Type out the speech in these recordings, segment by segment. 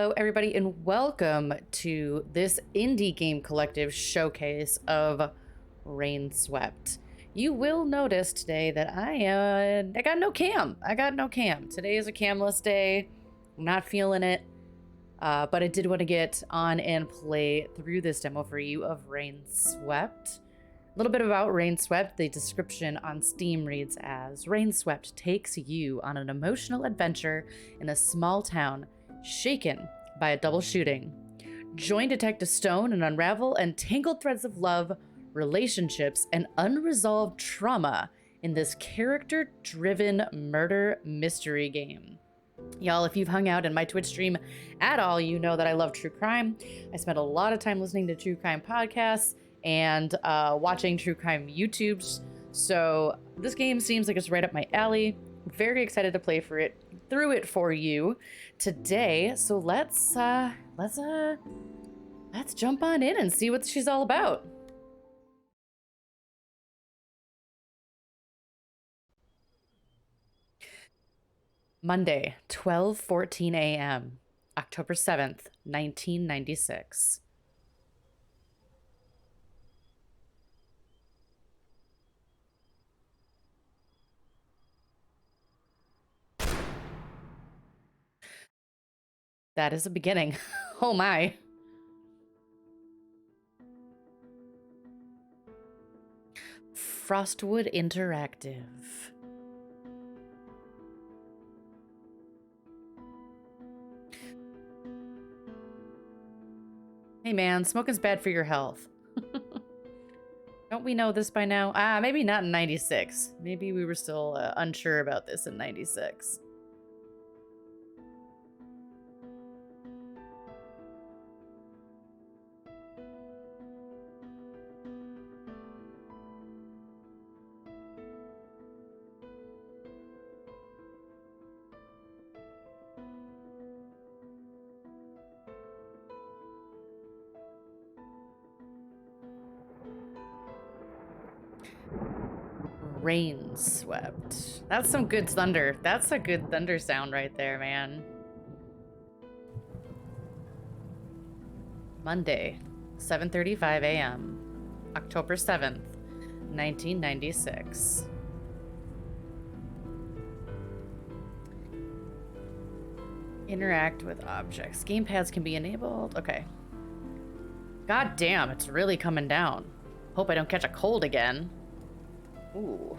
Hello, everybody, and welcome to this indie game collective showcase of Rainswept. You will notice today that I got no cam. Today is a camless day. I'm not feeling it, but I did want to get on and play through this demo for you of Rainswept. A little bit about Rainswept. The description on Steam reads as, Rainswept takes you on an emotional adventure in a small town shaken by a double shooting. Join Detective Stone and unravel entangled threads of love, relationships, and unresolved trauma in this character-driven murder mystery game. Y'all, if you've hung out in my Twitch stream at all, you know that I love true crime. I spend a lot of time listening to true crime podcasts and watching true crime YouTubes. So this game seems like it's right up my alley. I'm very excited to play through it for you today. So let's jump on in and see what she's all about. Monday, 12:14 a.m., October 7th, 1996. That is a beginning. Oh my. Frostwood Interactive. Hey man, smoking's bad for your health. Don't we know this by now? Maybe not in 96. Maybe we were still unsure about this in 96. Rainswept. That's some good thunder. That's a good thunder sound right there, man. Monday, 7:35 a.m., October 7th, 1996. Interact with objects. Gamepads can be enabled. Okay. God damn, it's really coming down. Hope I don't catch a cold again. Ooh.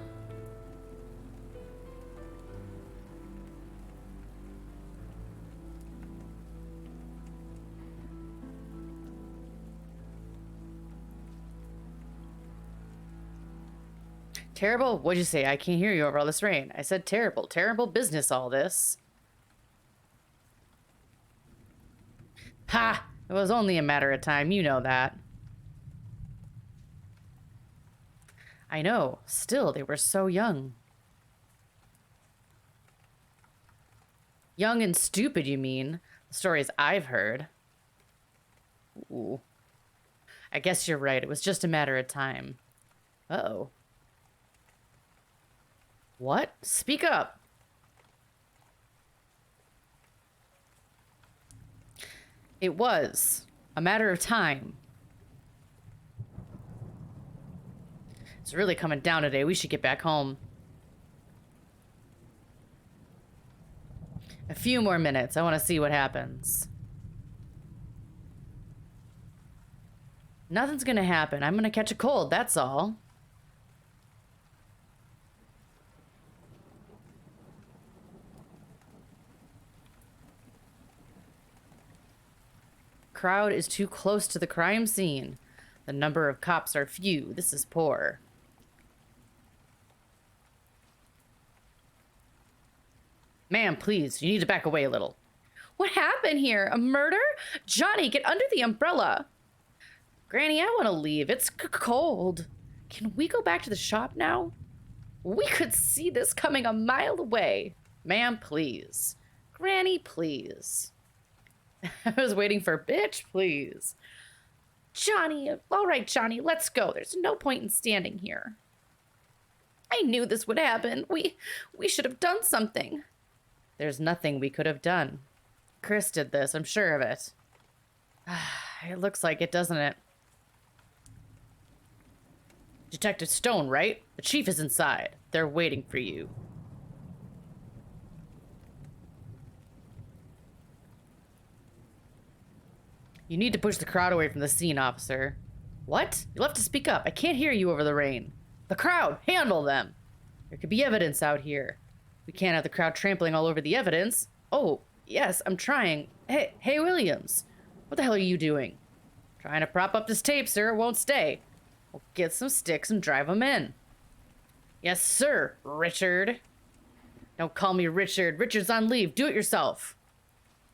Terrible? What'd you say? I can't hear you over all this rain. I said terrible. Terrible business, all this. Ha! It was only a matter of time. You know that. I know. Still, they were so young. Young and stupid, you mean? The stories I've heard. Ooh. I guess you're right. It was just a matter of time. Uh-oh. What? Speak up. It was a matter of time. It's really coming down today. We should get back home. A few more minutes. I want to see what happens. Nothing's gonna happen. I'm gonna catch a cold, that's all. Crowd is too close to the crime scene. The number of cops are few. This is poor. Ma'am, please, you need to back away a little. What happened here? A murder? Johnny, get under the umbrella. Granny, I want to leave. It's cold. Can we go back to the shop now? We could see this coming a mile away. Ma'am, please. Granny, please. I was waiting for bitch, please. Johnny, all right, Johnny, let's go. There's no point in standing here. I knew this would happen. We should have done something. There's nothing we could have done. Chris did this, I'm sure of it. It looks like it, doesn't it? Detective Stone, right? The chief is inside. They're waiting for you. You need to push the crowd away from the scene, officer. What? You'll have to speak up. I can't hear you over the rain. The crowd! Handle them! There could be evidence out here. We can't have the crowd trampling all over the evidence. Oh, yes, I'm trying. Hey, Williams. What the hell are you doing? Trying to prop up this tape, sir. It won't stay. We'll get some sticks and drive them in. Yes, sir, Richard. Don't call me Richard. Richard's on leave. Do it yourself.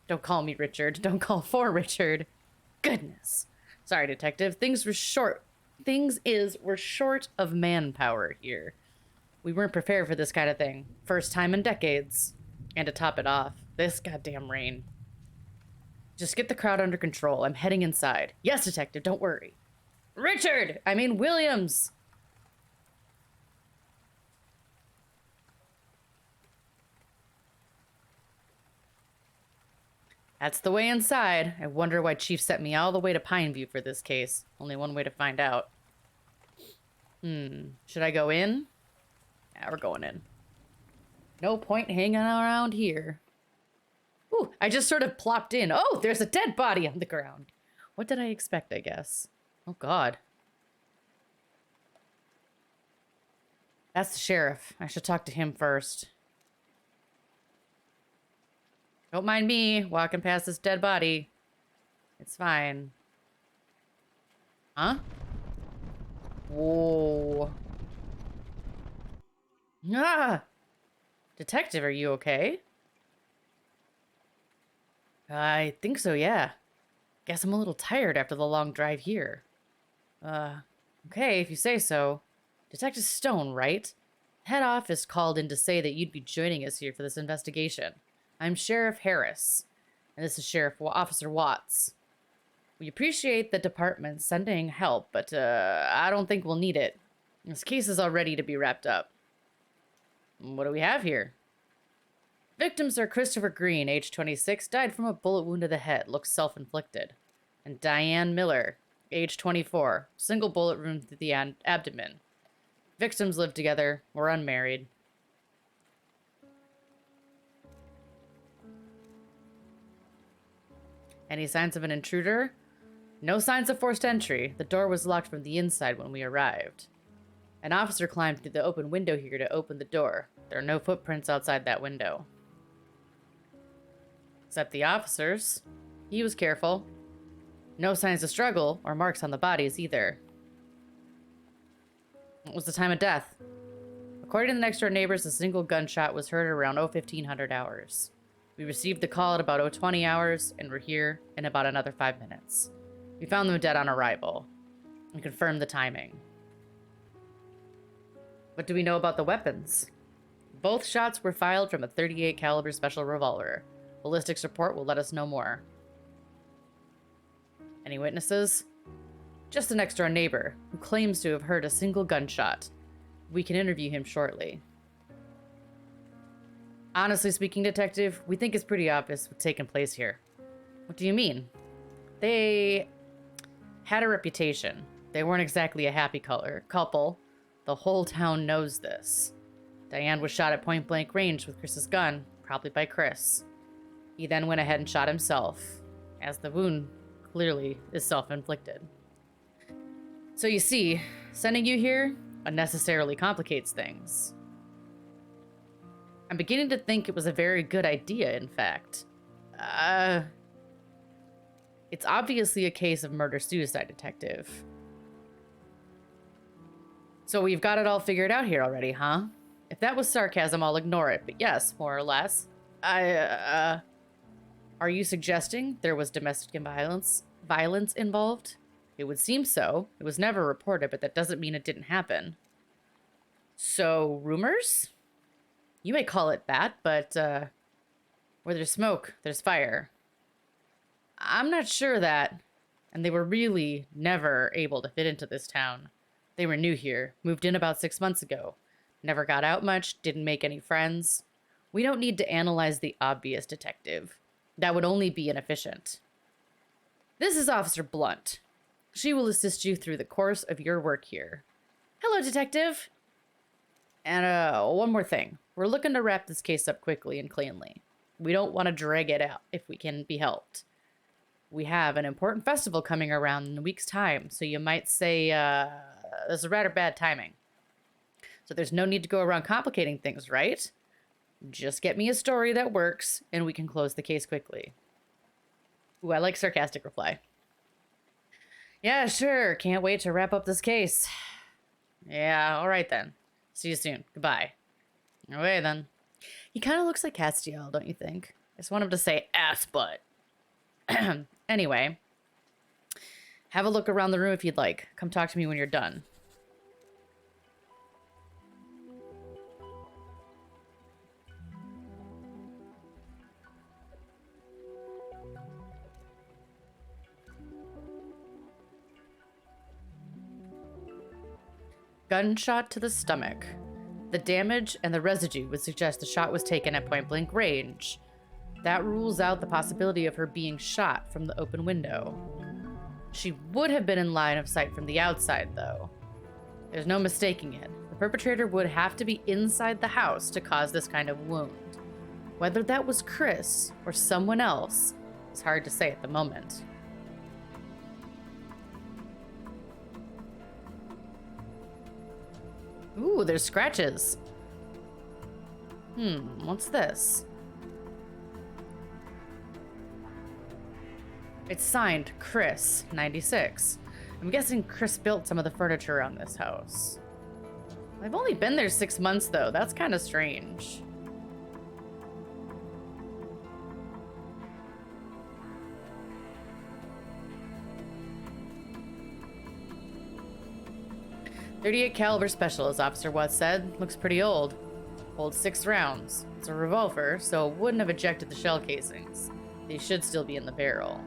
Don't call me Richard. Don't call for Richard. Goodness. Sorry, detective. We're short of manpower here. We weren't prepared for this kind of thing. First time in decades. And to top it off, this goddamn rain. Just get the crowd under control. I'm heading inside. Yes, detective, don't worry. Williams! That's the way inside. I wonder why Chief sent me all the way to Pineview for this case. Only one way to find out. Should I go in? Yeah, we're going in. No point hanging around here. Ooh, I just sort of plopped in. Oh, there's a dead body on the ground. What did I expect, I guess? Oh, God. That's the sheriff. I should talk to him first. Don't mind me walking past this dead body. It's fine. Huh? Whoa. Ah! Detective, are you okay? I think so, yeah. Guess I'm a little tired after the long drive here. Okay, if you say so. Detective Stone, right? Head office called in to say that you'd be joining us here for this investigation. I'm Sheriff Harris, and this is Sheriff Officer Watts. We appreciate the department sending help, but I don't think we'll need it. This case is all ready to be wrapped up. What do we have here? Victims are Christopher Green, age 26, died from a bullet wound to the head, looks self-inflicted. And Diane Miller, age 24, single bullet wound to the abdomen. Victims lived together, were unmarried. Any signs of an intruder? No signs of forced entry. The door was locked from the inside when we arrived. An officer climbed through the open window here to open the door. There are no footprints outside that window. Except the officer's. He was careful. No signs of struggle or marks on the bodies either. What was the time of death? According to the next door neighbors, a single gunshot was heard around 1500 hours. We received the call at about 020 hours, and we're here in about another 5 minutes. We found them dead on arrival, and confirmed the timing. What do we know about the weapons? Both shots were fired from a .38 caliber special revolver. Ballistics report will let us know more. Any witnesses? Just the next door neighbor, who claims to have heard a single gunshot. We can interview him shortly. Honestly speaking, Detective, we think it's pretty obvious what's taking place here. What do you mean? They had a reputation. They weren't exactly a happy couple. The whole town knows this. Diane was shot at point-blank range with Chris's gun, probably by Chris. He then went ahead and shot himself, as the wound clearly is self-inflicted. So you see, sending you here unnecessarily complicates things. I'm beginning to think it was a very good idea, in fact. It's obviously a case of murder-suicide, Detective. So we've got it all figured out here already, huh? If that was sarcasm, I'll ignore it, but yes, more or less. Are you suggesting there was domestic violence involved? It would seem so. It was never reported, but that doesn't mean it didn't happen. So, rumors? You may call it that, but where there's smoke, there's fire. I'm not sure that, and they were really never able to fit into this town. They were new here, moved in about 6 months ago. Never got out much, didn't make any friends. We don't need to analyze the obvious, Detective. That would only be inefficient. This is Officer Blunt. She will assist you through the course of your work here. Hello, Detective. And one more thing. We're looking to wrap this case up quickly and cleanly. We don't want to drag it out if we can be helped. We have an important festival coming around in a week's time, so you might say this is rather bad timing. So there's no need to go around complicating things, right? Just get me a story that works, and we can close the case quickly. Ooh, I like sarcastic reply. Yeah, sure. Can't wait to wrap up this case. Yeah, all right then. See you soon. Goodbye. Okay then. He kind of looks like Castiel, don't you think? I just want him to say ass butt. Anyway, have a look around the room if you'd like. Come talk to me when you're done. Gunshot to the stomach. The damage and the residue would suggest the shot was taken at point-blank range. That rules out the possibility of her being shot from the open window. She would have been in line of sight from the outside, though. There's no mistaking it. The perpetrator would have to be inside the house to cause this kind of wound. Whether that was Chris or someone else is hard to say at the moment. Ooh, there's scratches. What's this? It's signed Chris, 96. I'm guessing Chris built some of the furniture around this house. I've only been there 6 months, though. That's kind of strange. .38 caliber special, as Officer Watts said. Looks pretty old. Holds 6 rounds. It's a revolver, so it wouldn't have ejected the shell casings. They should still be in the barrel.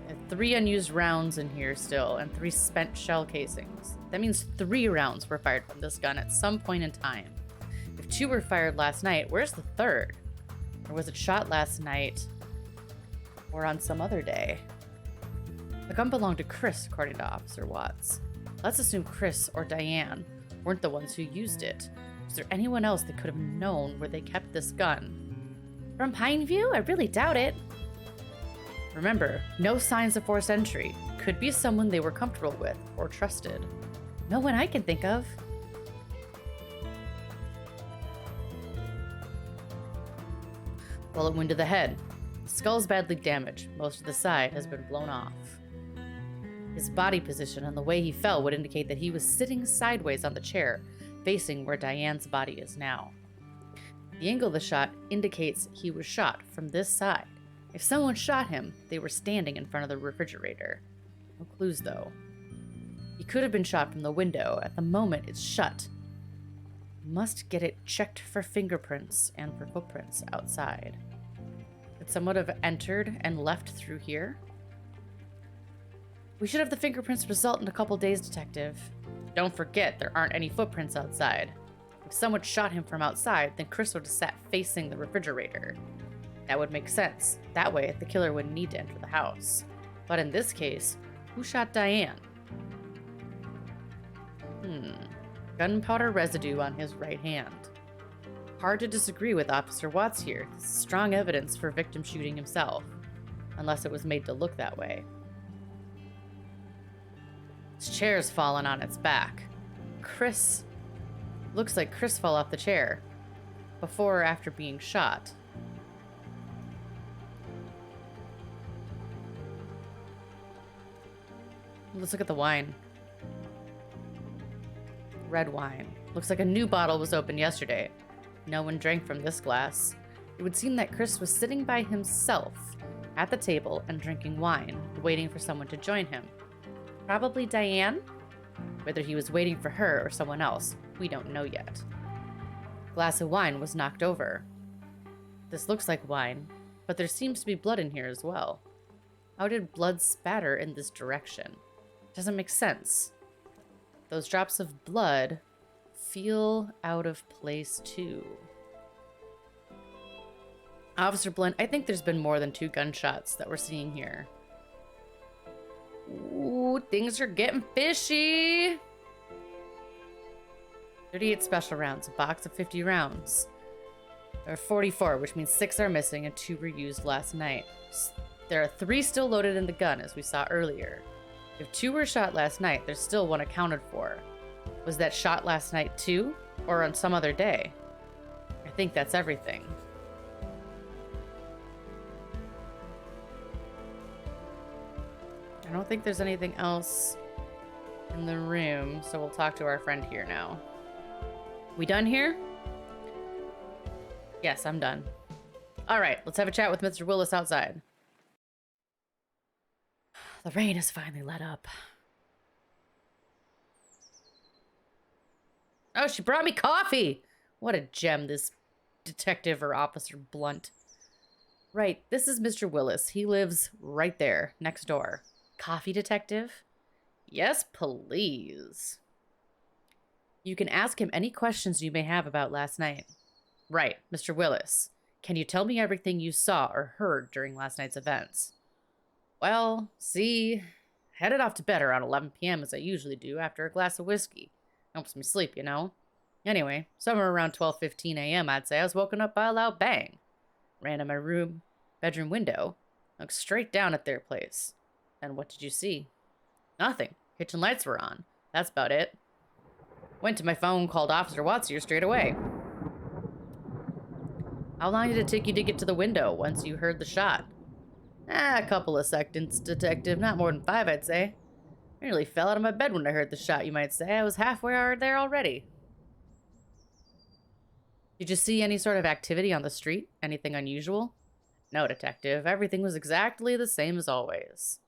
There are 3 unused rounds in here still, and 3 spent shell casings. That means 3 rounds were fired from this gun at some point in time. If 2 were fired last night, where's the 3rd? Or was it shot last night? Or on some other day? The gun belonged to Chris, according to Officer Watts. Let's assume Chris or Diane weren't the ones who used it. Is there anyone else that could have known where they kept this gun? From Pineview? I really doubt it. Remember, no signs of forced entry. Could be someone they were comfortable with or trusted. No one I can think of. Bullet wound to the head. The skull's badly damaged. Most of the side has been blown off. His body position and the way he fell would indicate that he was sitting sideways on the chair, facing where Diane's body is now. The angle of the shot indicates he was shot from this side. If someone shot him, they were standing in front of the refrigerator. No clues, though. He could have been shot from the window. At the moment, it's shut. Must get it checked for fingerprints and for footprints outside. Could someone have entered and left through here? We should have the fingerprints result in a couple days, Detective. Don't forget, there aren't any footprints outside. If someone shot him from outside, then Chris would have sat facing the refrigerator. That would make sense. That way, the killer wouldn't need to enter the house. But in this case, who shot Diane? Gunpowder residue on his right hand. Hard to disagree with Officer Watts here. This is strong evidence for victim shooting himself. Unless it was made to look that way. His chair's fallen on its back. Looks like Chris fell off the chair. Before or after being shot. Let's look at the wine. Red wine. Looks like a new bottle was opened yesterday. No one drank from this glass. It would seem that Chris was sitting by himself at the table and drinking wine, waiting for someone to join him. Probably Diane? Whether he was waiting for her or someone else, we don't know yet. A glass of wine was knocked over. This looks like wine, but there seems to be blood in here as well. How did blood spatter in this direction? Doesn't make sense. Those drops of blood feel out of place too. Officer Blunt, I think there's been more than 2 gunshots that we're seeing here. Ooh, things are getting fishy. 38 special rounds, a box of 50 rounds. There are 44, which means 6 are missing and 2 were used last night. There are 3 still loaded in the gun, as we saw earlier. If 2 were shot last night, there's still 1 accounted for. Was that shot last night too, or on some other day? I think that's everything. I don't think there's anything else in the room, so we'll talk to our friend here now. We done here? Yes, I'm done. All right, let's have a chat with Mr. Willis outside. The rain has finally let up. Oh, she brought me coffee! What a gem, this detective or Officer Blunt. Right, this is Mr. Willis. He lives right there, next door. Coffee detective? Yes, please. You can ask him any questions you may have about last night. Right, Mr. Willis. Can you tell me everything you saw or heard during last night's events? Well, see, headed off to bed around 11 p.m. as I usually do after a glass of whiskey. Helps me sleep, you know. Anyway, somewhere around 12:15 a.m. I'd say I was woken up by a loud bang. Ran to my bedroom window, looked straight down at their place. And what did you see? Nothing. Kitchen lights were on. That's about it. Went to my phone, called Officer Watts here straight away. How long did it take you to get to the window once you heard the shot? A couple of seconds, detective. Not more than 5, I'd say. I nearly fell out of my bed when I heard the shot, you might say. I was halfway there already. Did you see any sort of activity on the street? Anything unusual? No, detective. Everything was exactly the same as always.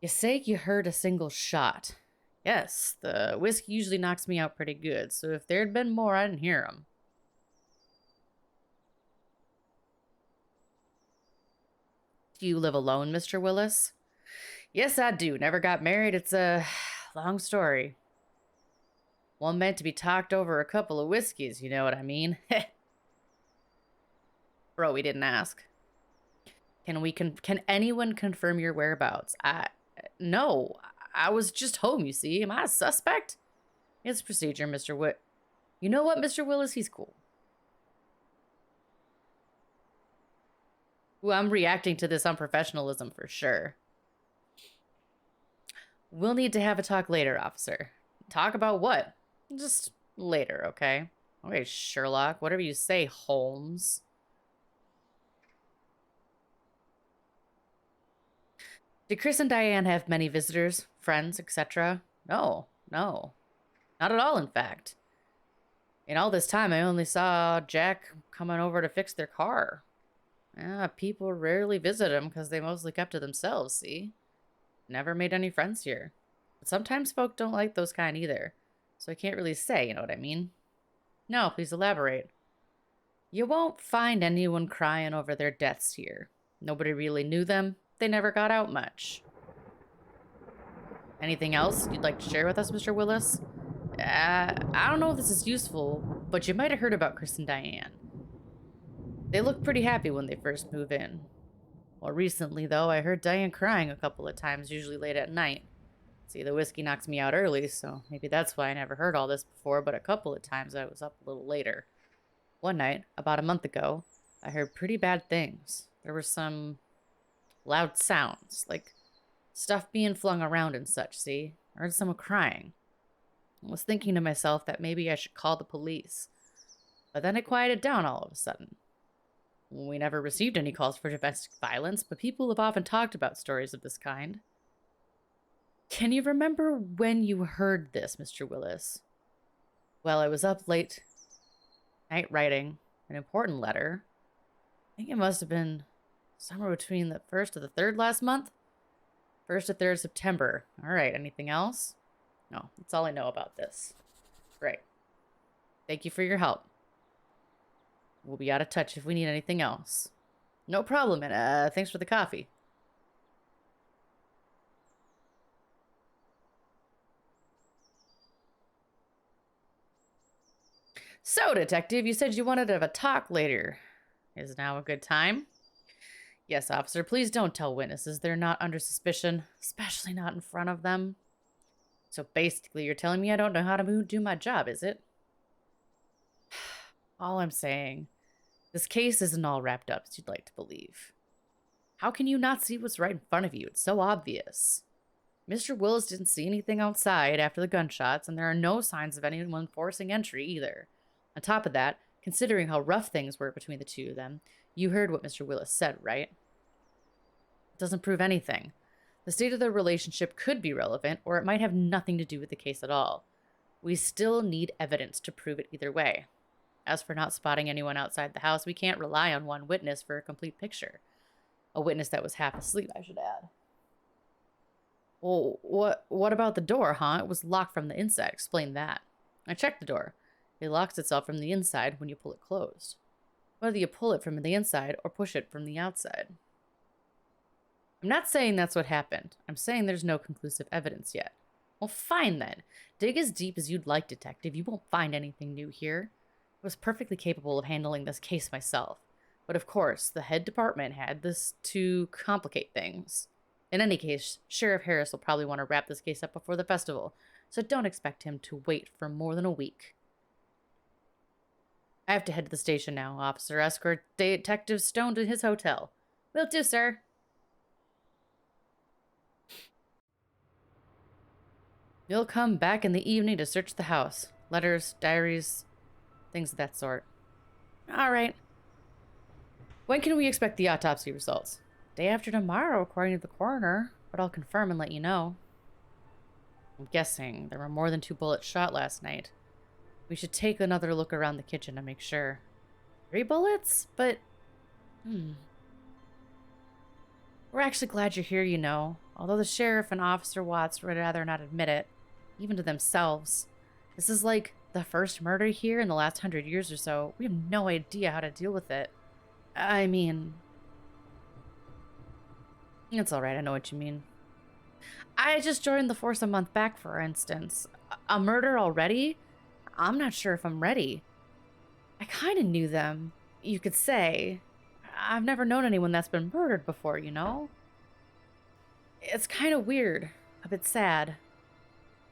You say you heard a single shot. Yes, the whiskey usually knocks me out pretty good, so if there'd been more, I didn't hear them. Do you live alone, Mr. Willis? Yes, I do. Never got married. It's a long story. One meant to be talked over a couple of whiskeys, you know what I mean? Bro, we didn't ask. Can anyone confirm your whereabouts? No. I was just home, you see. Am I a suspect? It's procedure, Mr. You know what, Mr. Willis? He's cool. Ooh, I'm reacting to this unprofessionalism for sure. We'll need to have a talk later, officer. Talk about what? Just later, okay? Okay, Sherlock. Whatever you say, Holmes. Did Chris and Diane have many visitors, friends, etc.? No. Not at all, in fact. In all this time, I only saw Jack coming over to fix their car. People rarely visit him because they mostly kept to themselves, see? Never made any friends here. But sometimes folk don't like those kind either. So I can't really say, you know what I mean? No, please elaborate. You won't find anyone crying over their deaths here. Nobody really knew them. They never got out much. Anything else you'd like to share with us, Mr. Willis? I don't know if this is useful, but you might have heard about Chris and Diane. They look pretty happy when they first move in. Well, recently, though, I heard Diane crying a couple of times, usually late at night. See, the whiskey knocks me out early, so maybe that's why I never heard all this before, but a couple of times I was up a little later. One night, about a month ago, I heard pretty bad things. There were some loud sounds, like stuff being flung around and such, see? I heard someone crying. I was thinking to myself that maybe I should call the police. But then it quieted down all of a sudden. We never received any calls for domestic violence, but people have often talked about stories of this kind. Can you remember when you heard this, Mr. Willis? Well, I was up late night writing an important letter. I think it must have been somewhere between the 1st and the 3rd last month. 1st to 3rd September. All right, anything else? No, that's all I know about this. Great. Thank you for your help. We'll be out of touch if we need anything else. No problem, and thanks for the coffee. So, Detective, you said you wanted to have a talk later. Is now a good time? Yes, officer, please don't tell witnesses they're not under suspicion, especially not in front of them. So basically, you're telling me I don't know how to do my job, is it? All I'm saying, this case isn't all wrapped up as you'd like to believe. How can you not see what's right in front of you? It's so obvious. Mr. Willis didn't see anything outside after the gunshots, and there are no signs of anyone forcing entry either. On top of that, considering how rough things were between the two of them, you heard what Mr. Willis said, right? It doesn't prove anything. The state of their relationship could be relevant, or it might have nothing to do with the case at all. We still need evidence to prove it either way. As for not spotting anyone outside the house, we can't rely on one witness for a complete picture. A witness that was half asleep, I should add. Well, what about the door, huh? It was locked from the inside. Explain that. I checked the door. It locks itself from the inside when you pull it closed. Whether you pull it from the inside or push it from the outside. I'm not saying that's what happened. I'm saying there's no conclusive evidence yet. Well, fine then. Dig as deep as you'd like, Detective. You won't find anything new here. I was perfectly capable of handling this case myself. But of course, the head department had this to complicate things. In any case, Sheriff Harris will probably want to wrap this case up before the festival, so don't expect him to wait for more than a week. I have to head to the station now, officer. Escort Detective Stone to his hotel. Will do, sir. You'll come back in the evening to search the house. Letters, diaries, things of that sort. All right. When can we expect the autopsy results? Day after tomorrow, according to the coroner, but I'll confirm and let you know. I'm guessing there were more than 2 bullets shot last night. We should take another look around the kitchen to make sure. 3 bullets? But, We're actually glad you're here, you know. Although the sheriff and Officer Watts would rather not admit it, even to themselves. This is like the first murder here in the last 100 years or so. We have no idea how to deal with it. I mean... It's alright, I know what you mean. I just joined the force a month back, for instance. A murder already? I'm not sure if I'm ready. I kind of knew them, you could say. I've never known anyone that's been murdered before, you know? It's kind of weird, a bit sad.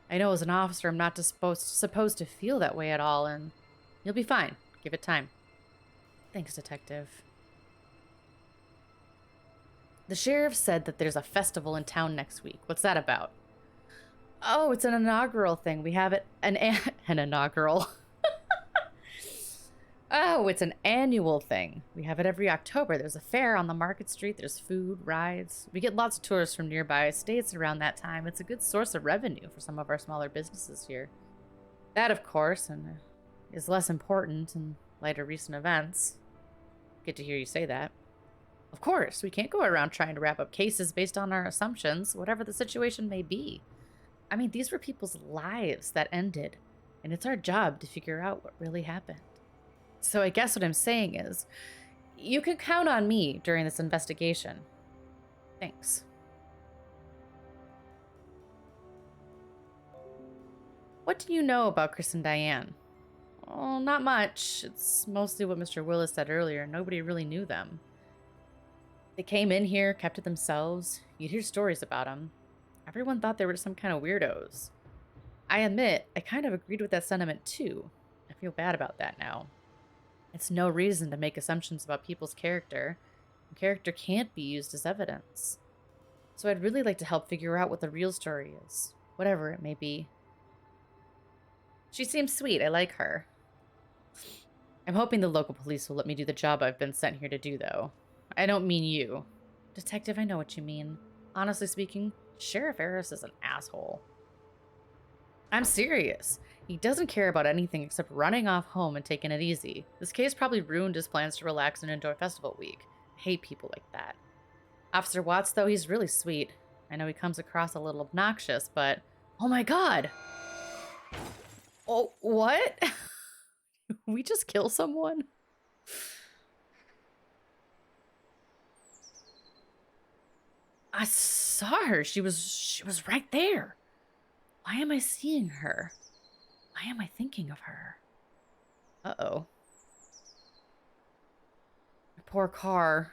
I know as an officer I'm not supposed to feel that way at all, and you'll be fine. Give it time. Thanks, Detective. The sheriff said that there's a festival in town next week. What's that about? Oh, it's an inaugural thing. We have it an inaugural. Oh, it's an annual thing. We have it every October. There's a fair on the market street. There's food, rides. We get lots of tourists from nearby states around that time. It's a good source of revenue for some of our smaller businesses here. That, of course, and is less important in light of recent events. Good to hear you say that. Of course, we can't go around trying to wrap up cases based on our assumptions, whatever the situation may be. I mean, these were people's lives that ended, and it's our job to figure out what really happened. So I guess what I'm saying is, you can count on me during this investigation. Thanks. What do you know about Chris and Diane? Oh, not much. It's mostly what Mr. Willis said earlier. Nobody really knew them. They came in here, kept to themselves. You'd hear stories about them. Everyone thought they were some kind of weirdos. I admit, I kind of agreed with that sentiment too. I feel bad about that now. It's no reason to make assumptions about people's character. Character can't be used as evidence. So I'd really like to help figure out what the real story is, whatever it may be. She seems sweet. I like her. I'm hoping the local police will let me do the job I've been sent here to do, though. I don't mean you. Detective, I know what you mean. Honestly speaking, Sheriff Harris is an asshole. I'm serious. He doesn't care about anything except running off home and taking it easy. This case probably ruined his plans to relax and enjoy festival week. I hate people like that. Officer Watts, though, he's really sweet. I know he comes across a little obnoxious, but... Oh my god! Oh, what? We just kill someone? I saw her. She was right there. Why am I seeing her? Why am I thinking of her? Uh-oh. Poor car.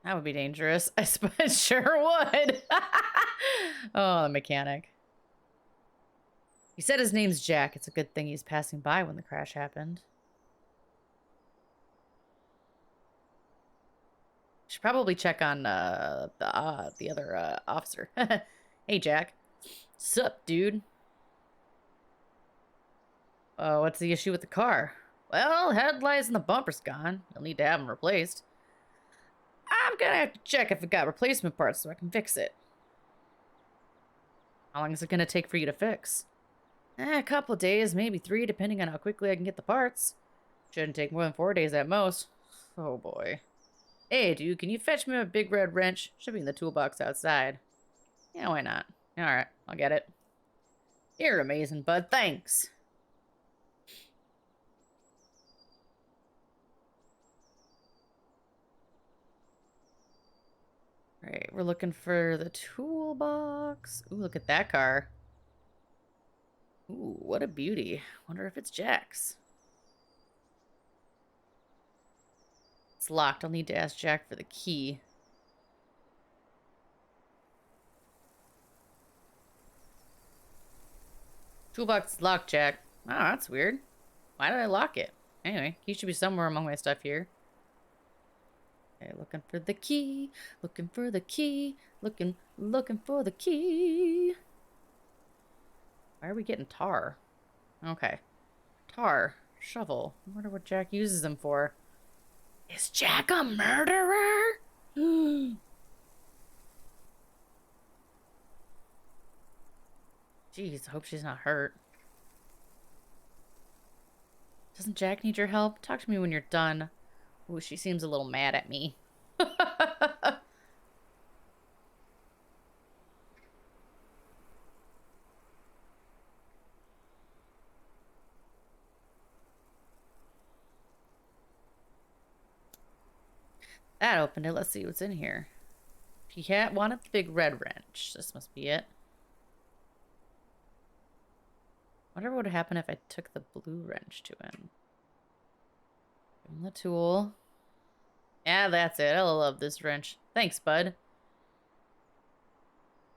That would be dangerous. I suppose sure would. Oh, the mechanic. He said his name's Jack. It's a good thing he's passing by when the crash happened. Should probably check on the other officer. Hey, Jack. Sup, dude? What's the issue with the car? Well, headlights and the bumper's gone. You'll need to have them replaced. I'm gonna have to check if it got replacement parts so I can fix it. How long is it gonna take for you to fix? A couple of days, maybe 3, depending on how quickly I can get the parts. Shouldn't take more than 4 days at most. Oh boy. Hey, dude, can you fetch me a big red wrench? Should be in the toolbox outside. Yeah, why not? Alright, I'll get it. You're amazing, bud. Thanks. Alright, we're looking for the toolbox. Ooh, look at that car. Ooh, what a beauty. Wonder if it's Jack's. It's locked. I'll need to ask Jack for the key. Toolbox is locked, Jack. Oh, that's weird. Why did I lock it? Anyway, key should be somewhere among my stuff here. Okay, looking for the key. Looking for the key. Looking for the key. Why are we getting tar? Okay. Tar. Shovel. I wonder what Jack uses them for. Is Jack a murderer? Jeez, I hope she's not hurt. Doesn't Jack need your help? Talk to me when you're done. Ooh, she seems a little mad at me. That opened it. Let's see what's in here. He wanted the big red wrench. This must be it. Wonder what would happen if I took the blue wrench to him. Give him the tool. Yeah, that's it. I love this wrench. Thanks, bud.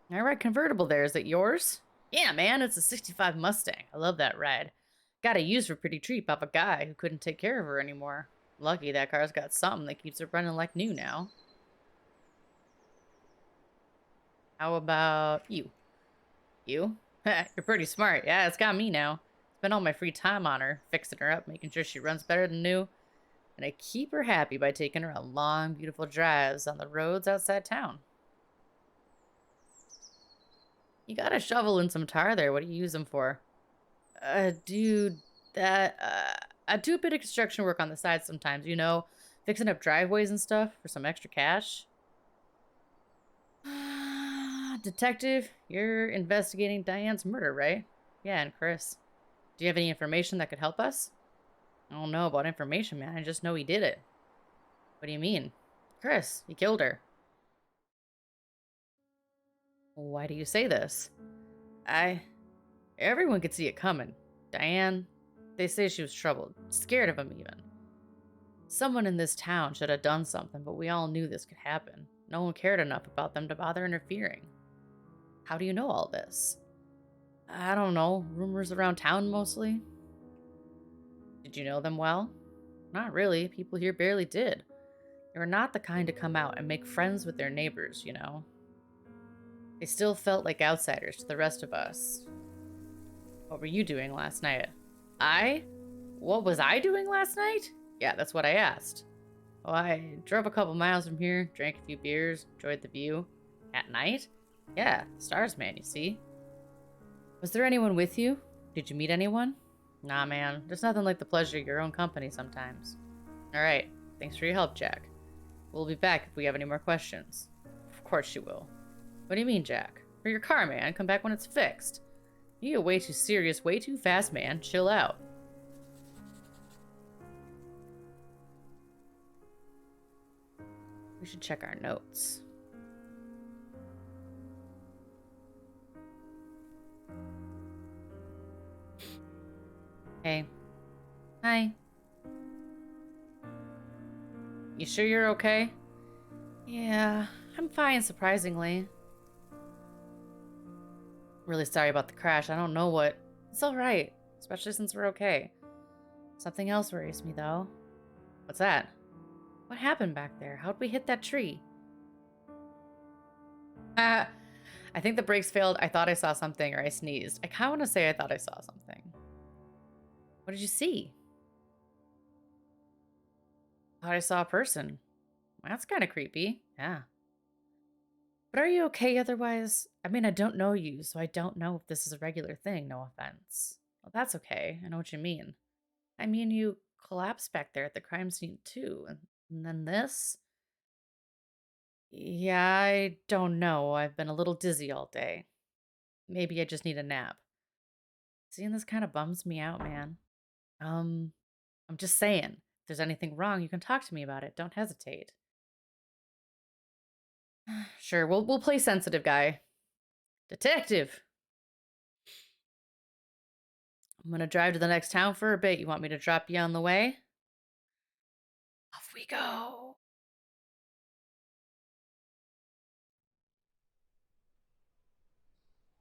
All right, convertible there. Is it yours? Yeah, man. It's a 65 Mustang. I love that ride. Got a used for pretty cheap off a guy who couldn't take care of her anymore. Lucky that car's got something that keeps it running like new now. How about you? You? You're pretty smart. Yeah, it's got me now. Spend all my free time on her, fixing her up, making sure she runs better than new. And I keep her happy by taking her on long, beautiful drives on the roads outside town. You got a shovel and some tar there. What do you use them for? Dude, I do a bit of construction work on the side sometimes, you know, fixing up driveways and stuff for some extra cash. Detective, you're investigating Diane's murder, right? Yeah, and Chris. Do you have any information that could help us? I don't know about information, man. I just know he did it. What do you mean? Chris, he killed her. Why do you say this? Everyone could see it coming. Diane, they say she was troubled, scared of him even. Someone in this town should have done something, but we all knew this could happen. No one cared enough about them to bother interfering. How do you know all this? I don't know. Rumors around town mostly. Did you know them well? Not really. People here barely did. They were not the kind to come out and make friends with their neighbors, you know. They still felt like outsiders to the rest of us. What were you doing last night? What was I doing last night? Yeah, that's what I asked. Oh, I drove a couple miles from here, drank a few beers, enjoyed the view. At night? Yeah, stars, man, you see. Was there anyone with you? Did you meet anyone? Nah, man. There's nothing like the pleasure of your own company sometimes. Alright, thanks for your help, Jack. We'll be back if we have any more questions. Of course you will. What do you mean, Jack? For your car, man. Come back when it's fixed. You get way too serious, way too fast, man. Chill out. We should check our notes. Hey. Hi. You sure you're okay? Yeah, I'm fine, surprisingly. Really sorry about the crash. I don't know what... It's alright, especially since we're okay. Something else worries me, though. What's that? What happened back there? How'd we hit that tree? I think the brakes failed. I thought I saw something, or I sneezed. I kind of want to say I thought I saw something. What did you see? Thought I saw a person. That's kind of creepy. Yeah. But are you okay otherwise? I mean, I don't know you, so I don't know if this is a regular thing. No offense. Well, that's okay. I know what you mean. I mean, you collapsed back there at the crime scene, too. And then this? Yeah, I don't know. I've been a little dizzy all day. Maybe I just need a nap. Seeing this kind of bums me out, man. Um, I'm just saying, if there's anything wrong, you can talk to me about it. Don't hesitate. Sure, we'll play sensitive guy. Detective. I'm gonna drive to the next town for a bit. You want me to drop you on the way? Off we go.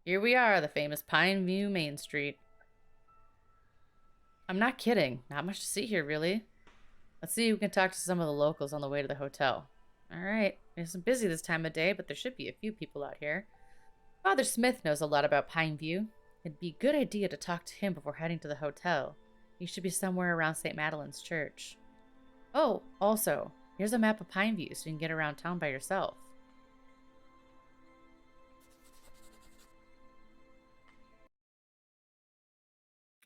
Here we are, the famous Pineview Main Street. I'm not kidding. Not much to see here, really. Let's see if we can talk to some of the locals on the way to the hotel. All right. It's busy this time of day, but there should be a few people out here. Father Smith knows a lot about Pineview. It'd be a good idea to talk to him before heading to the hotel. He should be somewhere around St. Madeline's church. Oh, also, here's a map of Pineview so you can get around town by yourself.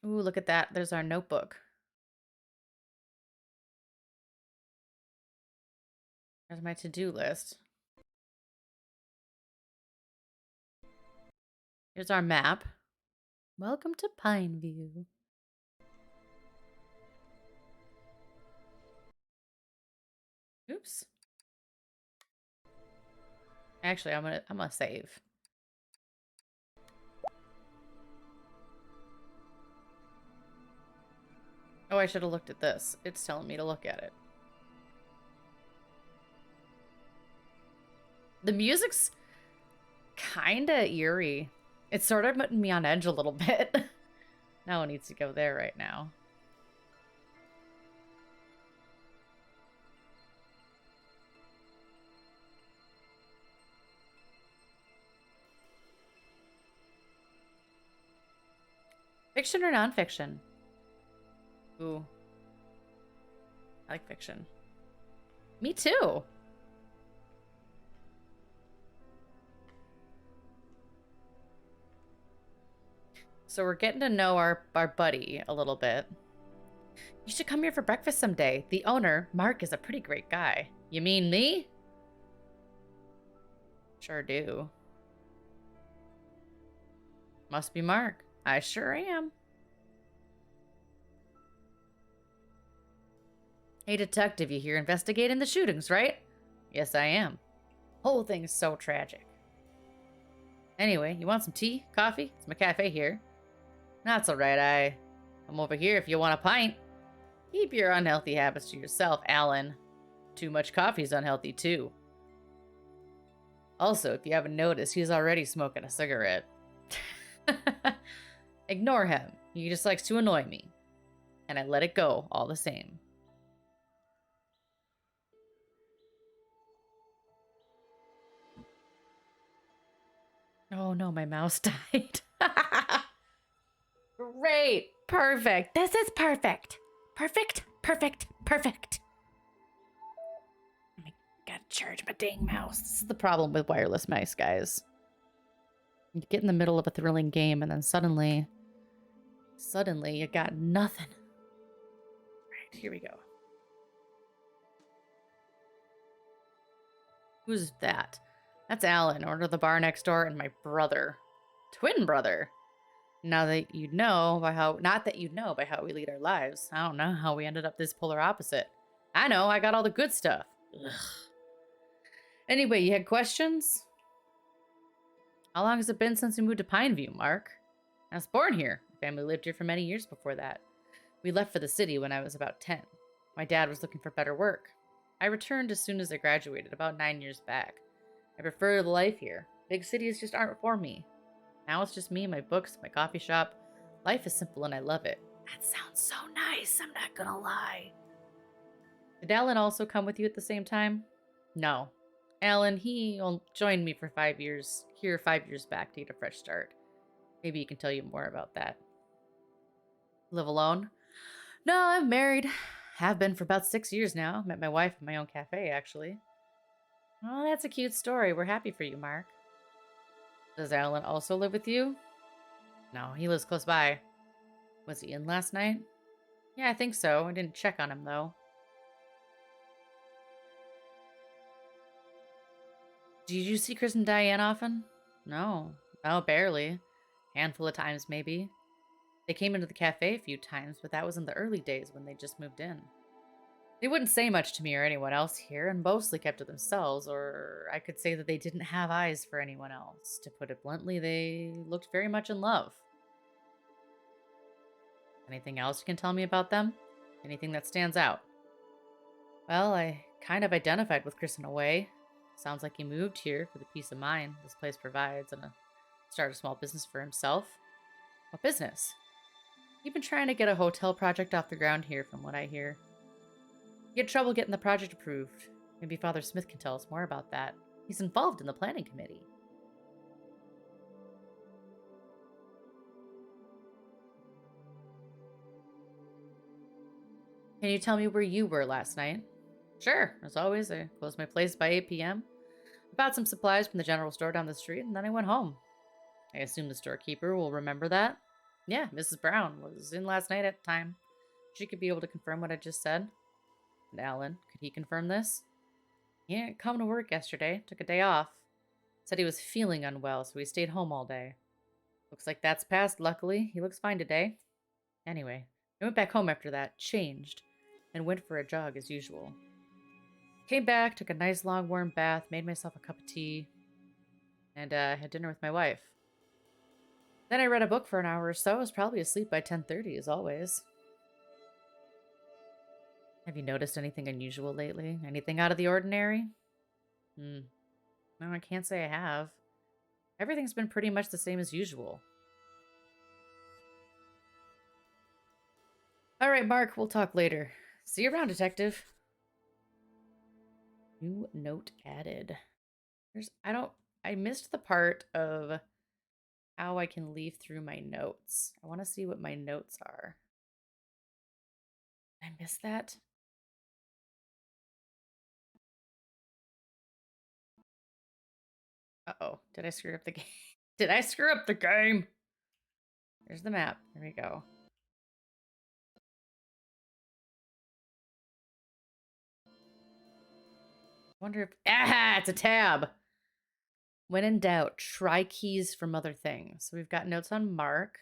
Ooh, look at that. There's our notebook. There's my to-do list. Here's our map. Welcome to Pineview. Oops. Actually, I'm gonna save. Oh, I should have looked at this. It's telling me to look at it. The music's kinda eerie. It's sort of putting me on edge a little bit. No one needs to go there right now. Fiction or nonfiction? Ooh. I like fiction. Me too. So we're getting to know our buddy a little bit. You should come here for breakfast someday. The owner, Mark, is a pretty great guy. You mean me? Sure do. Must be Mark. I sure am. Hey, detective, you here investigating the shootings, right? Yes, I am. Whole thing's so tragic. Anyway, you want some tea? Coffee? It's my cafe here. That's alright, I'm over here if you want a pint. Keep your unhealthy habits to yourself, Alan. Too much coffee's unhealthy, too. Also, if you haven't noticed, he's already smoking a cigarette. Ignore him. He just likes to annoy me. And I let it go all the same. Oh no, my mouse died. Great. Perfect. This is perfect. Perfect, perfect, perfect. I gotta charge my dang mouse. This is the problem with wireless mice, guys. You get in the middle of a thrilling game and then suddenly you got nothing. Right, here we go. Who's that? That's Alan, owner of the bar next door, and my brother. Twin brother. Now that you know by how, not that you know by how we lead our lives. I don't know how we ended up this polar opposite. I know, I got all the good stuff. Ugh. Anyway, you had questions? How long has it been since we moved to Pineview, Mark? I was born here. My family lived here for many years before that. We left for the city when I was about 10. My dad was looking for better work. I returned as soon as I graduated, about 9 years back. I prefer the life here. Big cities just aren't for me. Now it's just me, my books, my coffee shop. Life is simple and I love it. That sounds so nice, I'm not gonna lie. Did Alan also come with you at the same time? No. Alan, he joined me for 5 years, here 5 years back to get a fresh start. Maybe he can tell you more about that. Live alone? No, I'm married. Have been for about 6 years now. Met my wife in my own cafe, actually. Oh, that's a cute story. We're happy for you, Mark. Does Alan also live with you? No, he lives close by. Was he in last night? Yeah, I think so. I didn't check on him, though. Did you see Chris and Diane often? No. Oh, barely. Handful of times, maybe. They came into the cafe a few times, but that was in the early days when they just moved in. They wouldn't say much to me or anyone else here, and mostly kept to themselves, or I could say that they didn't have eyes for anyone else. To put it bluntly, they looked very much in love. Anything else you can tell me about them? Anything that stands out? Well, I kind of identified with Chris in a way. Sounds like he moved here for the peace of mind this place provides and start a small business for himself. What business? He's been trying to get a hotel project off the ground here, from what I hear. He had trouble getting the project approved. Maybe Father Smith can tell us more about that. He's involved in the planning committee. Can you tell me where you were last night? Sure. As always, I closed my place by 8 p.m. I bought some supplies from the general store down the street, and then I went home. I assume the storekeeper will remember that. Yeah, Mrs. Brown was in last night at the time. She could be able to confirm what I just said. And Alan, could he confirm this? He didn't come to work yesterday. Took a day off. Said he was feeling unwell, so he stayed home all day. Looks like that's passed, luckily. He looks fine today. Anyway, I went back home after that, changed, and went for a jog as usual. Came back, took a nice long warm bath, made myself a cup of tea, and had dinner with my wife. Then I read a book for an hour or so. I was probably asleep by 10:30, as always. Have you noticed anything unusual lately? Anything out of the ordinary? No, I can't say I have. Everything's been pretty much the same as usual. All right, Mark, we'll talk later. See you around, detective. New note added. I missed the part of how I can leaf through my notes. I want to see what my notes are. Did I miss that? Uh-oh. Did I screw up the game? Did I screw up the game? There's the map. There we go. Wonder if... Ah! It's a tab! When in doubt, try keys from other things. So we've got notes on Mark.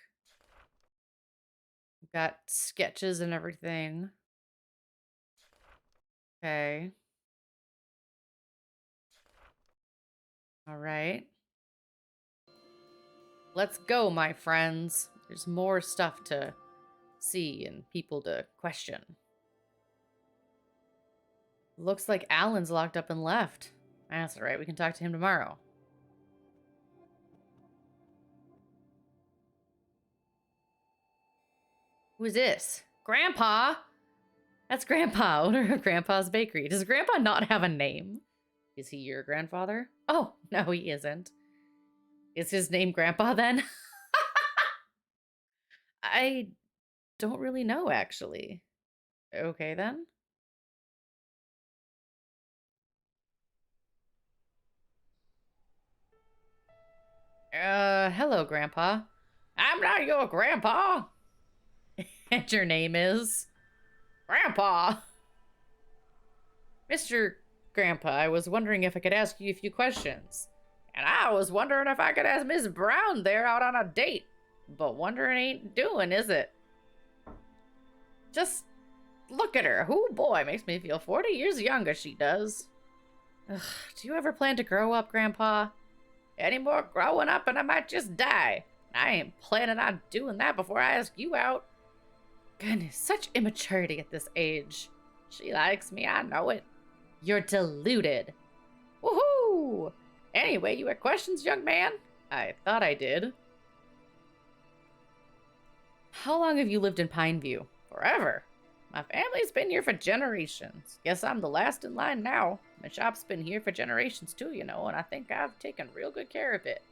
We've got sketches and everything. Okay. All right. Let's go, my friends. There's more stuff to see and people to question. Looks like Alan's locked up and left. That's all right. We can talk to him tomorrow. Who is this? Grandpa? That's Grandpa, owner of Grandpa's Bakery. Does Grandpa not have a name? Is he your grandfather? Oh, no, he isn't. Is his name Grandpa then? I don't really know, actually. Okay, then. Hello, Grandpa. I'm not your grandpa. And your name is? Grandpa. Mr. Grandpa, I was wondering if I could ask you a few questions. And I was wondering if I could ask Miss Brown there out on a date. But wondering ain't doing, is it? Just look at her. Oh boy, makes me feel 40 years younger, she does. Ugh, do you ever plan to grow up, Grandpa? Any more growing up and I might just die. I ain't planning on doing that before I ask you out. Goodness, such immaturity at this age. She likes me, I know it. You're deluded. Woohoo! Anyway, you had questions, young man? I thought I did. How long have you lived in Pineview? Forever. My family's been here for generations. Guess I'm the last in line now. My shop's been here for generations too, you know, and I think I've taken real good care of it.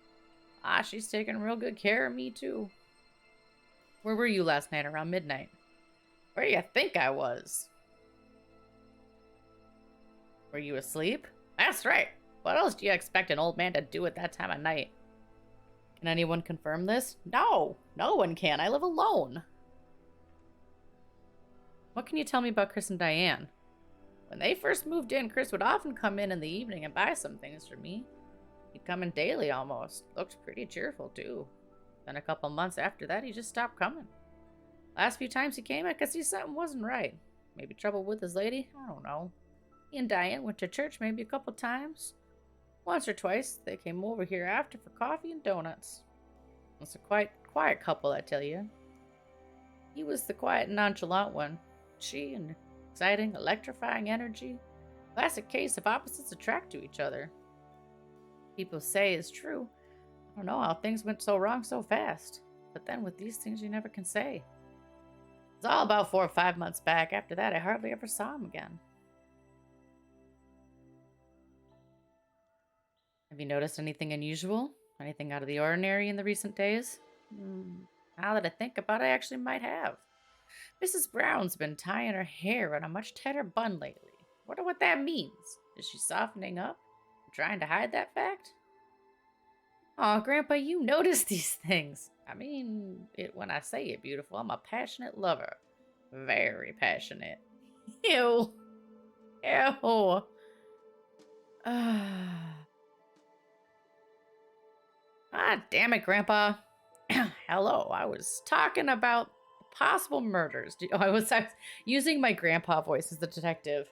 Ah, she's taken real good care of me too. Where were you last night around midnight? Where do you think I was? Were you asleep? That's right. What else do you expect an old man to do at that time of night? Can anyone confirm this? No, no one can. I live alone. What can you tell me about Chris and Diane? When they first moved in, Chris would often come in the evening and buy some things for me. He'd come in daily almost. Looked pretty cheerful too. Then a couple months after that, he just stopped coming. Last few times he came, I could see something wasn't right. Maybe trouble with his lady? I don't know. He and Diane went to church maybe a couple times. Once or twice, they came over here after for coffee and donuts. It's a quite quiet couple, I tell you. He was the quiet and nonchalant one. She, an exciting, electrifying energy. Classic case of opposites attract to each other. People say is true. I don't know how things went so wrong so fast. But then with these things, you never can say. It's all about 4 or 5 months back. After that, I hardly ever saw him again. Have you noticed anything unusual? Anything out of the ordinary in the recent days? Now that I think about it, I actually might have. Mrs. Brown's been tying her hair in a much tighter bun lately. Wonder what that means. Is she softening up? Trying to hide that fact? Aw, Grandpa, you notice these things. I mean, when I say it, beautiful, I'm a passionate lover. Very passionate. Ew. Ew. Ah, damn it, Grandpa. Hello, I was talking about possible murders. I was using my grandpa voice as the detective.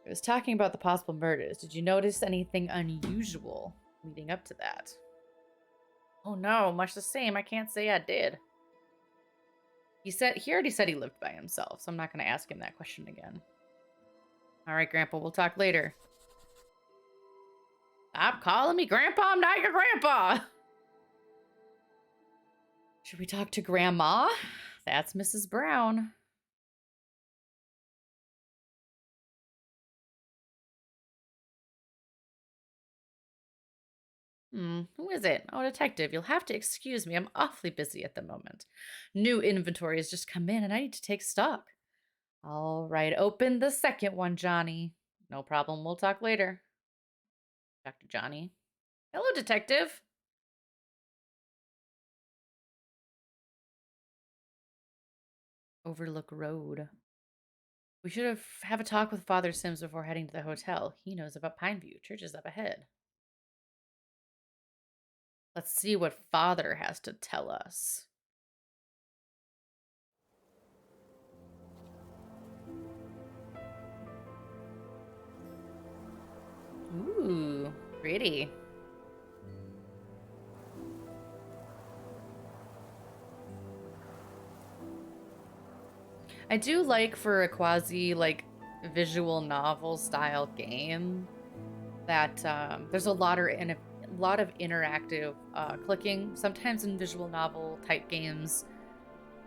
I was talking about the possible murders. Did you notice anything unusual leading up to that? Oh no, much the same. I can't say I did. He already said he lived by himself, so I'm not going to ask him that question again. All right, Grandpa, we'll talk later. Stop calling me Grandpa. I'm not your grandpa. Should we talk to Grandma? That's Mrs. Brown. Who is it? Oh, detective, you'll have to excuse me. I'm awfully busy at the moment. New inventory has just come in and I need to take stock. All right, open the second one, Johnny. No problem, we'll talk later. Dr. Johnny. Hello, detective. Overlook Road. We should have a talk with Father Sims before heading to the hotel. He knows about Pineview. Church is up ahead. Let's see what Father has to tell us. Ooh, pretty. I do like for a quasi visual novel style game that there's a lot of interactive clicking. Sometimes in visual novel type games,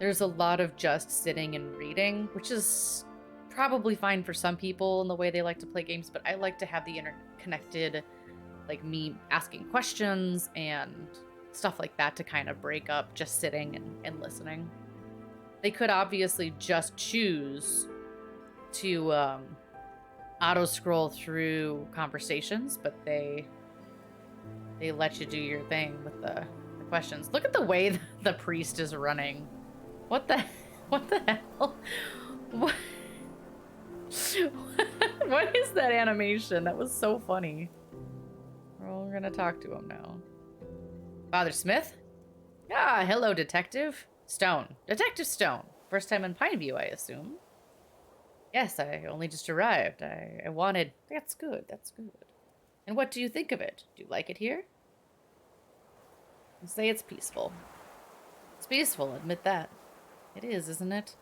there's a lot of just sitting and reading, which is probably fine for some people in the way they like to play games, but I like to have the interconnected, like me asking questions and stuff like that to kind of break up just sitting and listening. They could obviously just choose to auto scroll through conversations, but they let you do your thing with the questions. Look at the way the priest is running. What the hell? What? What is that animation? That was so funny. Well, we're gonna talk to him now. Father Smith? Ah, hello, Detective. Stone. Detective Stone. First time in Pineview, I assume. Yes, I only just arrived. I wanted... That's good, that's good. And what do you think of it? Do you like it here? You say it's peaceful. It's peaceful, admit that. It is, isn't it?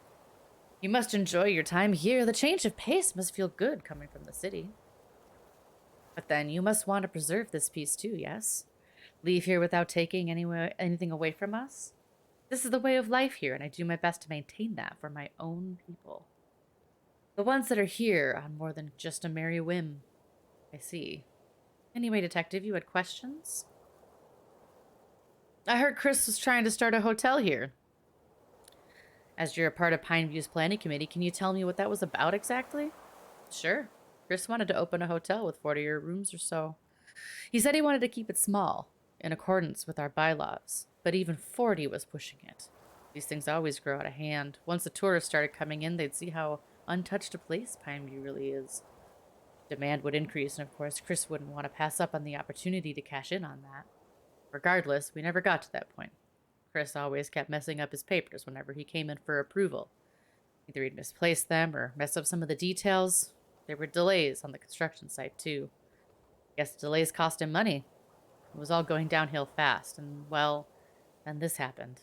You must enjoy your time here. The change of pace must feel good coming from the city. But then you must want to preserve this peace too, yes? Leave here without taking anything away from us? This is the way of life here, and I do my best to maintain that for my own people. The ones that are here on more than just a merry whim. I see. Anyway, Detective, you had questions? I heard Chris was trying to start a hotel here. As you're a part of Pineview's planning committee, can you tell me what that was about exactly? Sure. Chris wanted to open a hotel with 40 rooms or so. He said he wanted to keep it small, in accordance with our bylaws, but even 40 was pushing it. These things always grow out of hand. Once the tourists started coming in, they'd see how untouched a place Pineview really is. Demand would increase, and of course, Chris wouldn't want to pass up on the opportunity to cash in on that. Regardless, we never got to that point. Chris always kept messing up his papers whenever he came in for approval. Either he'd misplace them or mess up some of the details. There were delays on the construction site, too. Guess the delays cost him money. It was all going downhill fast, and, well, then this happened.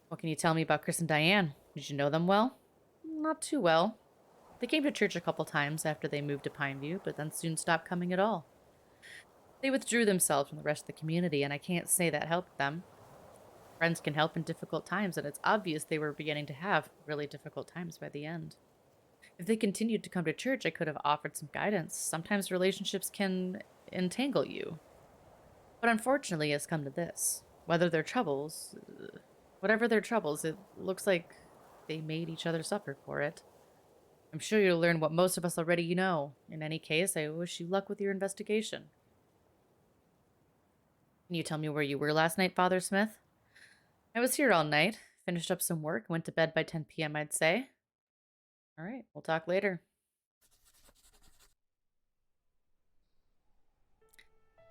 What can you tell me about Chris and Diane? Did you know them well? Not too well. They came to church a couple times after they moved to Pineview, but then soon stopped coming at all. They withdrew themselves from the rest of the community, and I can't say that helped them. Friends can help in difficult times, and it's obvious they were beginning to have really difficult times by the end. If they continued to come to church, I could have offered some guidance. Sometimes relationships can entangle you. But unfortunately, it's come to this. Whatever their troubles, it looks like they made each other suffer for it. I'm sure you'll learn what most of us already know. In any case, I wish you luck with your investigation. Can you tell me where you were last night, Father Smith? I was here all night. Finished up some work. Went to bed by 10 p.m., I'd say. All right, we'll talk later.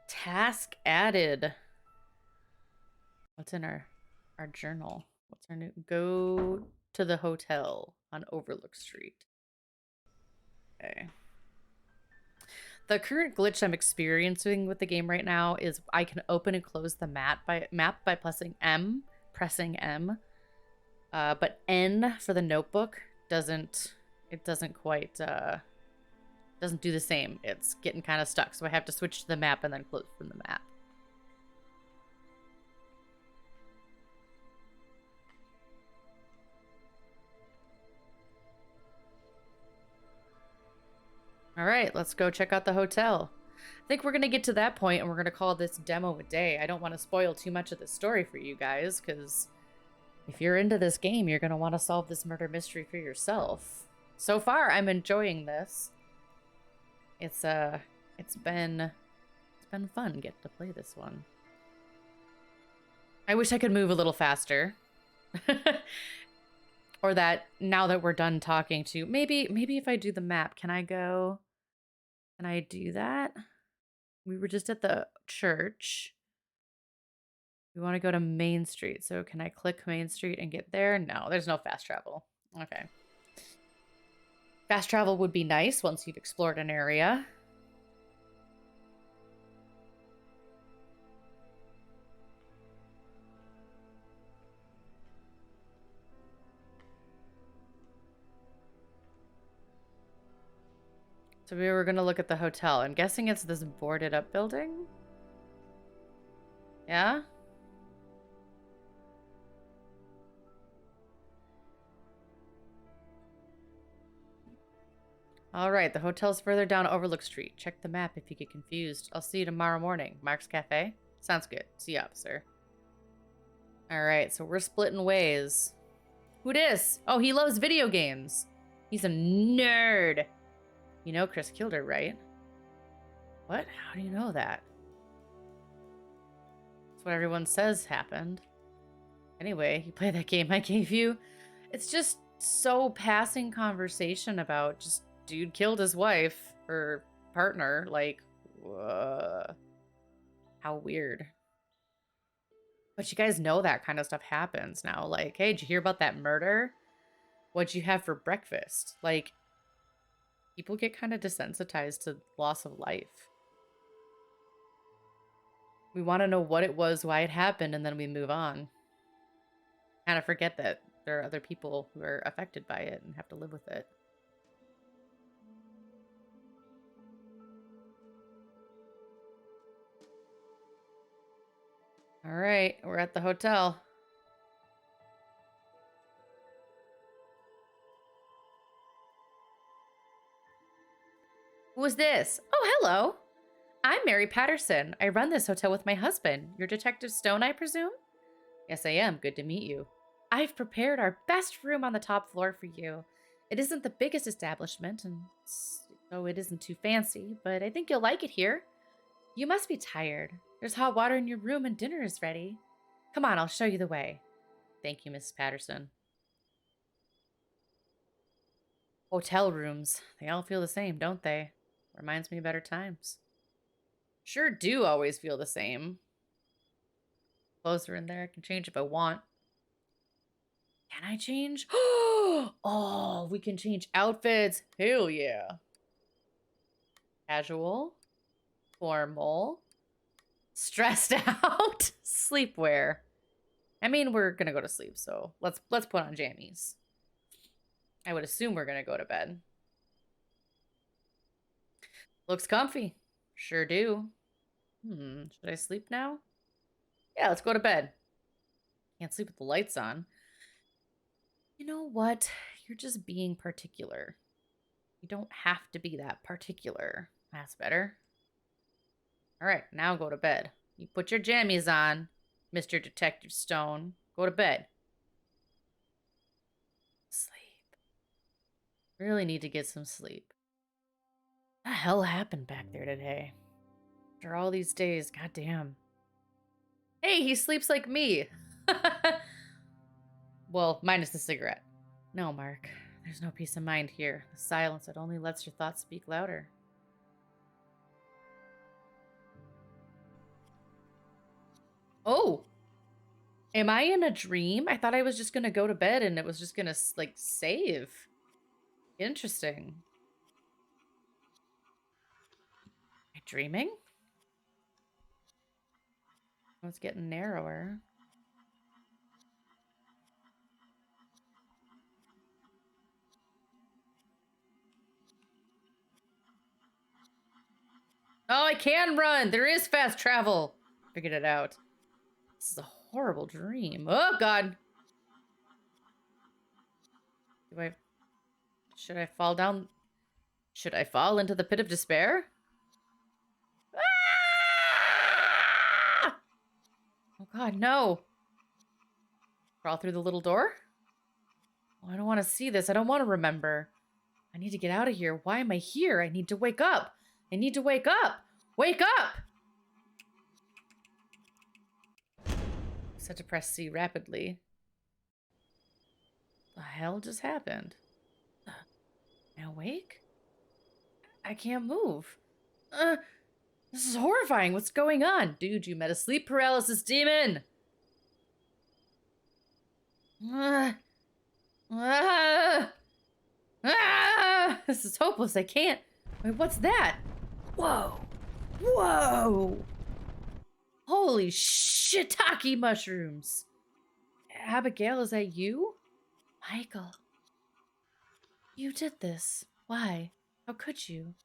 Task added. What's in our journal? What's our new? Go to the hotel on Overlook Street. Okay. The current glitch I'm experiencing with the game right now is I can open and close the map by pressing M, but N for the notebook doesn't quite doesn't do the same. It's getting kind of stuck, so I have to switch to the map and then close from the map. All right, let's go check out the hotel. I think we're going to get to that point and we're going to call this demo a day. I don't want to spoil too much of the story for you guys, because if you're into this game, you're going to want to solve this murder mystery for yourself. So far, I'm enjoying this. It's been fun getting to play this one. I wish I could move a little faster. Or that now that we're done talking to, maybe if I do the map, can I do that? We were just at the church. We want to go to Main Street. So can I click Main Street and get there? No, there's no fast travel. Okay. Fast travel would be nice once you've explored an area. So we were going to look at the hotel. I'm guessing it's this boarded up building. Yeah? All right, the hotel's further down Overlook Street. Check the map if you get confused. I'll see you tomorrow morning. Mark's Cafe? Sounds good. See you, officer. All right, so we're splitting ways. Who dis? Oh, he loves video games. He's a nerd. You know Chris killed her, right? What? How do you know that? That's what everyone says happened. Anyway, you play that game I gave you? It's just so passing conversation about just dude killed his wife or partner. Like, how weird. But you guys know that kind of stuff happens now. Like, hey, did you hear about that murder? What'd you have for breakfast? Like, people get kind of desensitized to loss of life. We want to know what it was, why it happened, and then we move on. Kind of forget that there are other people who are affected by it and have to live with it. All right, we're at the hotel. Who's this? Oh, hello. I'm Mary Patterson. I run this hotel with my husband. You're Detective Stone, I presume? Yes, I am. Good to meet you. I've prepared our best room on the top floor for you. It isn't the biggest establishment, and so it isn't too fancy, but I think you'll like it here. You must be tired. There's hot water in your room and dinner is ready. Come on, I'll show you the way. Thank you, Mrs. Patterson. Hotel rooms. They all feel the same, don't they? Reminds me of better times. Sure do always feel the same. Clothes are in there. I can change if I want. Can I change? Oh, we can change outfits. Hell yeah. Casual. Formal. Stressed out. Sleepwear. I mean, we're gonna go to sleep, so let's put on jammies. I would assume we're gonna go to bed. Looks comfy. Sure do. Should I sleep now? Yeah, let's go to bed. Can't sleep with the lights on. You know what? You're just being particular. You don't have to be that particular. That's better. All right, now go to bed. You put your jammies on, Mr. Detective Stone. Go to bed. Sleep. Really need to get some sleep. What the hell happened back there today? After all these days, goddamn. Hey, he sleeps like me. Well, minus the cigarette. No, Mark. There's no peace of mind here. The silence that only lets your thoughts speak louder. Oh! Am I in a dream? I thought I was just gonna go to bed and it was just gonna, like, save. Interesting. Am I dreaming? Oh, it's getting narrower. Oh, I can run! There is fast travel! Figured it out. This is a horrible dream. Oh, God! Should I fall down? Should I fall into the pit of despair? Ah! Oh, God, no. Crawl through the little door? Oh, I don't want to see this. I don't want to remember. I need to get out of here. Why am I here? I need to wake up. I need to wake up. Wake up! Set to press C rapidly. The hell just happened? Am I awake? I can't move. This is horrifying. What's going on? Dude, you met a sleep paralysis demon. This is hopeless. I can't. Wait, what's that? Whoa. Whoa. Holy shiitake mushrooms. Abigail, is that you? Michael. You did this. Why? How could you?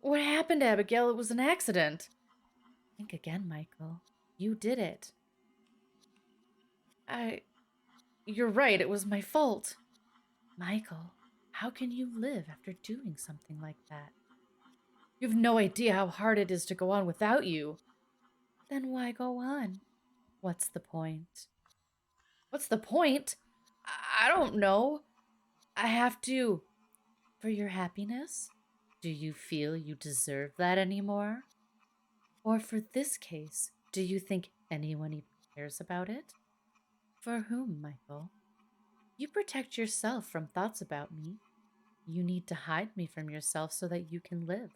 What happened, Abigail? It was an accident. Think again, Michael. You did it. You're right, it was my fault. Michael, how can you live after doing something like that? You have no idea how hard it is to go on without you. Then why go on? What's the point? What's the point? I don't know. I have to. For your happiness? Do you feel you deserve that anymore? Or for this case, do you think anyone even cares about it? For whom, Michael? You protect yourself from thoughts about me. You need to hide me from yourself so that you can live.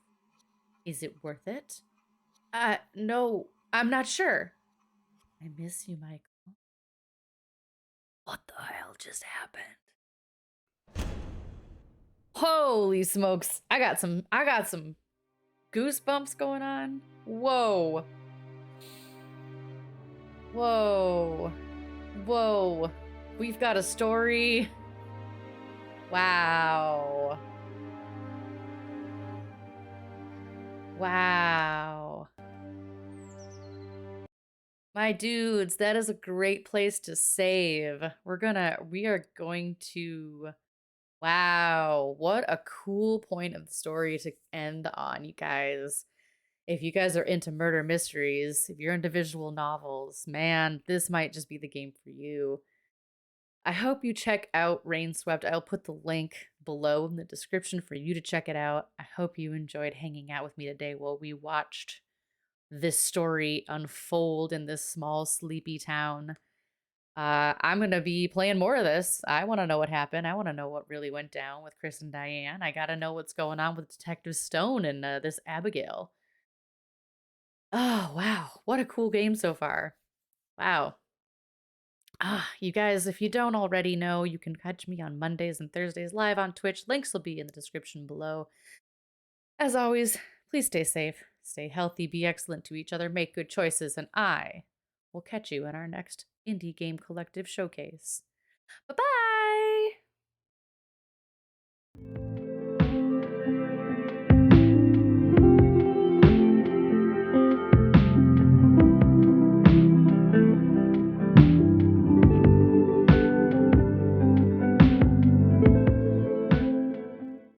Is it worth it? No, I'm not sure. I miss you, Michael. What the hell just happened? Holy smokes. I got some goosebumps going on. Whoa. Whoa. Whoa. We've got a story. Wow. Wow. My dudes, that is a great place to save. We are going to, wow, what a cool point of the story to end on, you guys. If you guys are into murder mysteries, if you're into visual novels, man, this might just be the game for you. I hope you check out Rainswept. I'll put the link below in the description for you to check it out. I hope you enjoyed hanging out with me today while we watched this story unfold in this small, sleepy town. I'm going to be playing more of this. I want to know what happened. I want to know what really went down with Chris and Diane. I got to know what's going on with Detective Stone and this Abigail. Oh, wow. What a cool game so far. Wow. You guys, if you don't already know, you can catch me on Mondays and Thursdays live on Twitch. Links will be in the description below. As always, please stay safe, stay healthy, be excellent to each other, make good choices, and I will catch you in our next Indie Game Collective showcase. Bye bye!